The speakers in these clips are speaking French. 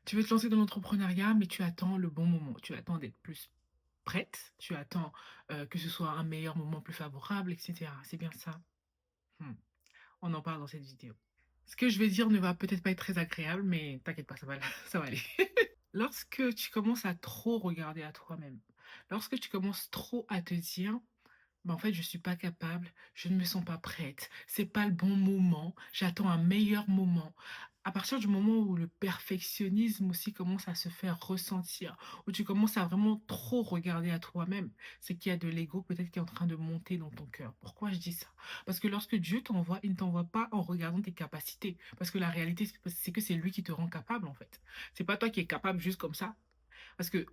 Tu veux te lancer dans l'entrepreneuriat, mais tu attends le bon moment. Tu attends d'être plus prête, tu attends, que ce soit un meilleur moment plus favorable et cetera. C'est bien ça? Mmh. On en parle dans cette vidéo. Ce que je vais dire ne va peut-être pas être très agréable, mais t'inquiète pas, ça va aller. Lorsque tu commences à trop regarder à toi-même, lorsque tu commences trop à te dire: «Bah, en fait, je suis pas capable, je ne me sens pas prête, c'est pas le bon moment, j'attends un meilleur moment». À partir du moment où le perfectionnisme aussi commence à se faire ressentir, où tu commences à vraiment trop regarder à toi-même, c'est qu'il y a de l'ego peut-être qui est en train de monter dans ton cœur. Pourquoi je dis ça? Parce que lorsque Dieu t'envoie, il ne t'envoie pas en regardant tes capacités, parce que la réalité, c'est que c'est lui qui te rend capable, en fait. C'est pas toi qui es capable juste comme ça. Parce que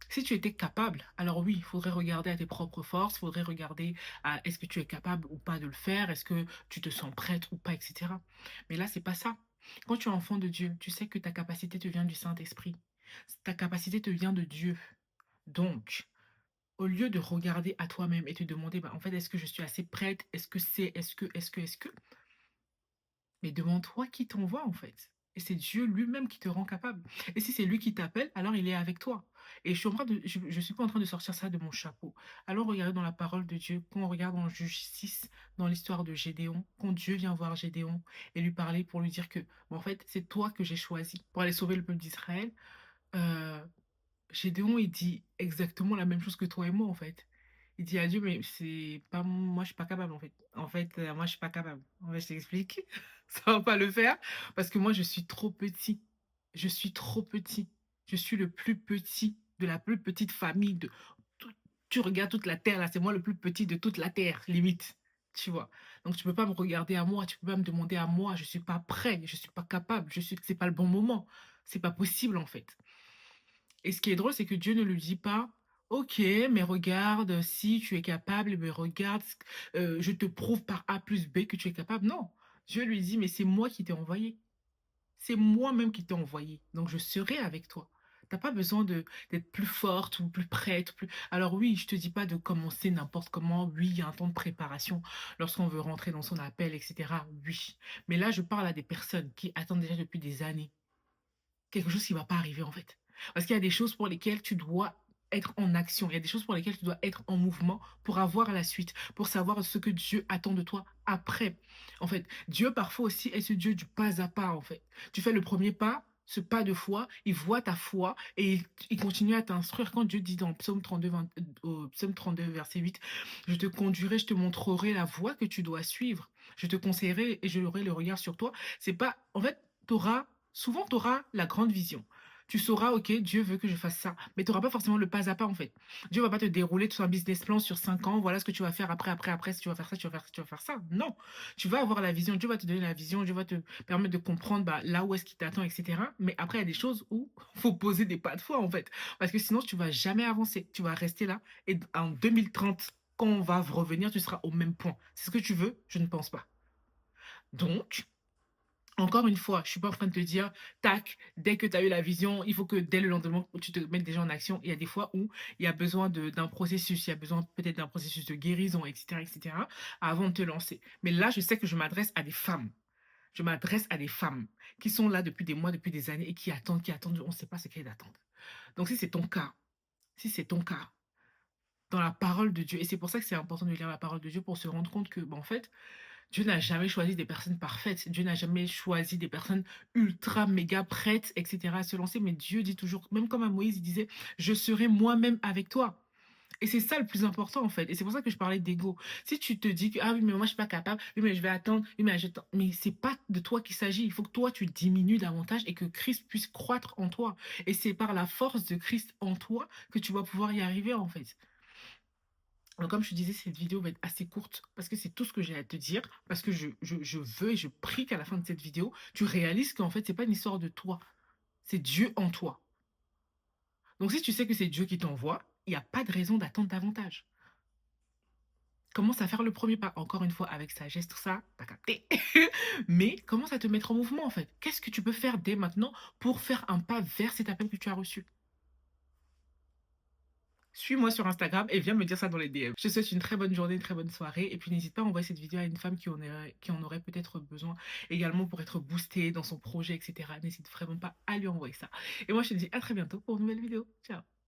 si tu étais capable, alors oui, il faudrait regarder à tes propres forces, il faudrait regarder à est-ce que tu es capable ou pas de le faire, est-ce que tu te sens prête ou pas, etc. Mais là, c'est pas ça. Quand tu es enfant de Dieu, tu sais que ta capacité te vient du Saint-Esprit. Ta capacité te vient de Dieu. Donc, au lieu de regarder à toi-même et te demander, bah, en fait, est-ce que je suis assez prête? Est-ce que, mais demande-toi qui t'envoie en fait. Et c'est Dieu lui-même qui te rend capable. Et si c'est lui qui t'appelle, alors il est avec toi. Et je suis pas en train de sortir ça de mon chapeau. Alors regardez dans la parole de Dieu, quand on regarde en Juge 6, dans l'histoire de Gédéon, quand Dieu vient voir Gédéon et lui parler pour lui dire que, bon, en fait, c'est toi que j'ai choisi pour aller sauver le peuple d'Israël, euh, Gédéon, il dit exactement la même chose que toi et moi, en fait. Il dit à Dieu, mais c'est pas moi, je suis pas capable, en fait. En fait, moi, je suis pas capable. En fait, je t'explique. Ça va pas le faire parce que moi, je suis trop petit. Je suis trop petit. Je suis le plus petit de la plus petite famille de tout- tu regardes toute la terre là, c'est moi le plus petit de toute la terre, limite. Tu vois? Donc tu peux pas me regarder à moi, tu peux pas me demander à moi, je suis pas prêt, je suis pas capable, c'est pas le bon moment. C'est pas possible en fait. Et ce qui est drôle, c'est que Dieu ne lui dit pas: «OK, mais regarde, si tu es capable, mais regarde je te prouve par A plus B que tu es capable». Non, Dieu lui dit: «Mais c'est moi qui t'ai envoyé. C'est moi-même qui t'ai envoyé, donc je serai avec toi». T'as pas besoin d'être plus forte ou plus prête, plus alors oui, je te dis pas de commencer n'importe comment. Oui, il y a un temps de préparation lorsqu'on veut rentrer dans son appel et cetera, oui. Mais là, je parle à des personnes qui attendent déjà depuis des années quelque chose qui va pas arriver, en fait. Parce qu'il y a des choses pour lesquelles tu dois être en action. Il y a des choses pour lesquelles tu dois être en mouvement pour avoir la suite, pour savoir ce que Dieu attend de toi après. En fait, Dieu parfois aussi est ce Dieu du pas à pas, en fait. Tu fais le premier pas, ce pas de foi, il voit ta foi et il continue à t'instruire. Quand Dieu dit dans Psaume 32, au Psaume 32, verset 8, je te conduirai, je te montrerai la voie que tu dois suivre. Je te conseillerai et j'aurai le regard sur toi. C'est pas, en fait, souvent, tu auras la grande vision. Tu sauras, OK, Dieu veut que je fasse ça, mais tu auras pas forcément le pas à pas, en fait. Dieu va pas te dérouler tout un business plan sur 5 ans, voilà ce que tu vas faire après, si tu vas faire ça, tu vas faire ça, tu vas faire ça. Non, tu vas avoir la vision, Dieu va te donner la vision, Dieu va te permettre de comprendre, bah, là où est-ce qu'il t'attend et cetera. Mais après, il y a des choses où faut poser des pas de foi, en fait, parce que sinon tu vas jamais avancer. Tu vas rester là et en 2030, quand on va revenir, tu seras au même point. C'est ce que tu veux? Je ne pense pas. Donc encore une fois, je suis pas en train de te dire: «Tac, dès que tu as eu la vision, il faut que dès le lendemain, tu te mettes déjà en action». Il y a des fois où il y a besoin d'un processus, il y a besoin peut-être d'un processus de guérison et cetera, avant de te lancer. Mais là, je sais que je m'adresse à des femmes. Je m'adresse à des femmes qui sont là depuis des mois, depuis des années et qui attendent, on ne sait pas ce qu'elles attendent. Donc si c'est ton cas, dans la parole de Dieu et c'est pour ça que c'est important de lire la parole de Dieu pour se rendre compte que, bah, en fait, Dieu n'a jamais choisi des personnes parfaites. Dieu n'a jamais choisi des personnes ultra méga prêtes, et cetera, à se lancer. Mais Dieu dit toujours, même comme à Moïse, il disait: «Je serai moi-même avec toi». Et c'est ça le plus important, en fait. Et c'est pour ça que je parlais d'ego. Si tu te dis que: «Ah oui, mais moi, je suis pas capable. Oui, mais je vais attendre. Oui, mais j'attends». Mais c'est pas de toi qu'il s'agit. Il faut que toi, tu diminues davantage et que Christ puisse croître en toi. Et c'est par la force de Christ en toi que tu vas pouvoir y arriver, en fait. Donc, comme je te disais, cette vidéo va être assez courte parce que c'est tout ce que j'ai à te dire. Parce que je veux et je prie qu'à la fin de cette vidéo, tu réalises qu'en fait, c'est pas une histoire de toi. C'est Dieu en toi. Donc, si tu sais que c'est Dieu qui t'envoie, il n'y a pas de raison d'attendre davantage. Commence à faire le premier pas. Encore une fois, avec sagesse, tout ça, t'as capté. Mais commence à te mettre en mouvement, en fait. Qu'est-ce que tu peux faire dès maintenant pour faire un pas vers cet appel que tu as reçu? suis-moi sur Instagram et viens me dire ça dans les DM. Je te souhaite une très bonne journée, une très bonne soirée et puis n'hésite pas à envoyer cette vidéo à une femme qui en aurait peut-être besoin également pour être boostée dans son projet et cetera. N'hésite vraiment pas à lui envoyer ça et moi je te dis à très bientôt pour une nouvelle vidéo. Ciao.